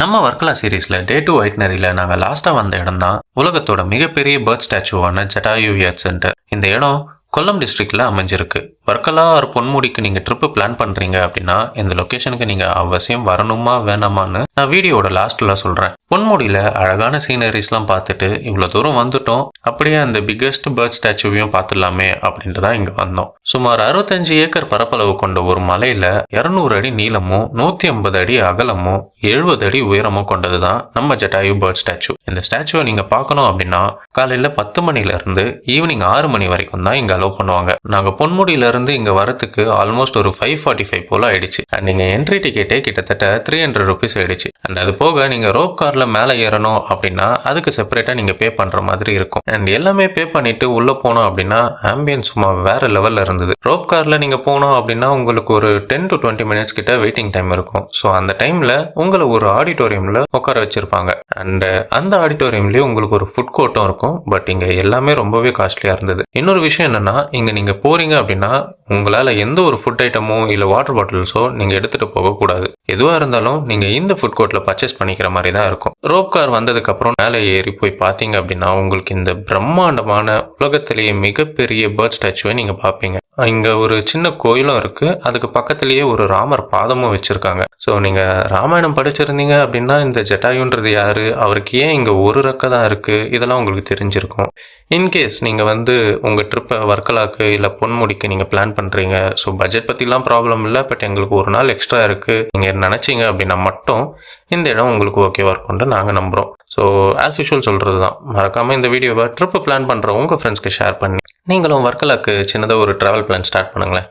நம்ம வர்க்கலா சீரீஸ்ல டே 2 வைட்னரியில நாங்க லாஸ்டா வந்த இடம் தான் உலகத்தோட மிகப்பெரிய பேர்ட் ஸ்டாச்சுவான ஜட்டாயு எர்த் சென்டர். இந்த இடம் கொல்லம் டிஸ்ட்ரிக்ட்ல அமைஞ்சிருக்கு. வர்க்கலா ஒரு பொன்முடிக்கு நீங்க ட்ரிப்பு பிளான் பண்றீங்க அப்படின்னா இந்த லொகேஷனுக்கு நீங்க அவசியம் வரணுமா வேணாமான்னு நான் வீடியோட லாஸ்ட்ல சொல்றேன். பொன்முடியில அழகான சீனரிஸ்லாம் பார்த்துட்டு இவ்வளவு தூரம் வந்துட்டோம், அப்படியே அந்த பிக்கெஸ்ட் பேர்ட் ஸ்டாச்சுவையும் பார்த்துடலாமே அப்படின்ட்டு தான் இங்க வந்தோம். சுமார் 65 ஏக்கர் பரப்பளவு கொண்ட ஒரு மலையில 200 அடி நீளமும் 150 அடி அகலமும் 70 அடி உயரமும் கொண்டதுதான் நம்ம ஜட்டாயு பேர்ட் ஸ்டாச்சு. இந்த ஸ்டாச்சுவை நீங்க பார்க்கணும் அப்படின்னா காலையில 10 மணில இருந்து ஈவினிங் 6 மணி வரைக்கும் தான் இங்க அலோவ் பண்ணுவாங்க. நாங்க பொன்முடியில இருந்து இங்க வரத்துக்கு ஆல்மோஸ்ட் ஒரு 5:45 போல ஆயிடுச்சு. அண்ட் நீங்க என்ட்ரி டிக்கெட்டே கிட்டத்தட்ட 300 rupees ஆயிடுச்சு. அண்ட் அது போக நீங்க ரோப் கார்ல மேல ஏறணும் அப்படின்னா அதுக்கு செப்பரேட்டா நீங்க பே பண்ற மாதிரி இருக்கும். அண்ட் எல்லாமே பே பண்ணிட்டு உள்ள போனோம் அப்படின்னா ஆம்பியன்ஸ் சும்மா வேற லெவல்ல இருந்தது. ரோப் கார்ல நீங்க போனோம் அப்படின்னா உங்களுக்கு ஒரு 10 to 20 minutes கிட்ட வெயிட்டிங் டைம் இருக்கும். ஸோ அந்த டைம்ல உங்களை ஒரு ஆடிட்டோரியம்ல உட்கார வச்சிருப்பாங்க. அண்ட் அந்த ஆடிட்டோரியம்லயே உங்களுக்கு ஒரு ஃபுட் கோர்ட்டும் இருக்கும். பட் இங்க எல்லாமே ரொம்பவே காஸ்ட்லியா இருந்தது. இன்னொரு விஷயம் என்னன்னா இங்க நீங்க போறீங்க அப்படின்னா உங்களால எந்த ஒரு ஃபுட் ஐட்டமோ இல்ல வாட்டர் பாட்டில்ஸோ நீங்க எடுத்துட்டு போக கூடாது. எதுவா இருந்தாலும் நீங்க இந்த ஃபுட் கோர்ட்ல பர்ச்சேஸ் பண்ணிக்கிற மாதிரி தான் இருக்கும். ரோப் கார் வந்ததுக்கு அப்புறம் மேலே ஏறி போய் பாத்தீங்க அப்படின்னா உங்களுக்கு இந்த பிரம்மாண்டமான உலகத்திலேயே மிகப்பெரிய பேர்ட் ஸ்டாச்சுவை நீங்க பாப்பீங்க. இங்க ஒரு சின்ன கோயிலும் இருக்கு. அதுக்கு பக்கத்திலேயே ஒரு ராமர் பாதமும் வச்சிருக்காங்க. ஸோ நீங்க ராமாயணம் படிச்சிருந்தீங்க அப்படின்னா இந்த ஜட்டாயுன்றது யாரு, அவருக்கு ஏன் இங்க ஒரு ரெக்க தான் இருக்கு, இதெல்லாம் உங்களுக்கு தெரிஞ்சிருக்கும். இன்கேஸ் நீங்க உங்க ட்ரிப்பை வர்க்கலாக்கு இல்ல பொன்முடிக்கு நீங்க பிளான் பண்றீங்க, ஸோ பட்ஜெட் பத்திலாம் ப்ராப்ளம் இல்லை, பட் எங்களுக்கு ஒரு நாள் எக்ஸ்ட்ரா இருக்கு நீங்க நினைச்சீங்க அப்படின்னா மட்டும் இந்த இடம் உங்களுக்கு ஓகேவா இருக்கும்னு நாங்க நம்புறோம். ஸோ ஆஸ் யூஷுவல் சொல்றது தான், மறக்காம இந்த வீடியோவை ட்ரிப்பு பிளான் பண்ற உங்க ஃப்ரெண்ட்ஸ்க்கு ஷேர் பண்ணி நீங்களும் வர்க்கலாக்கு சின்னதாக ஒரு ட்ராவல் பிளான் ஸ்டார்ட் பண்ணுங்களேன்.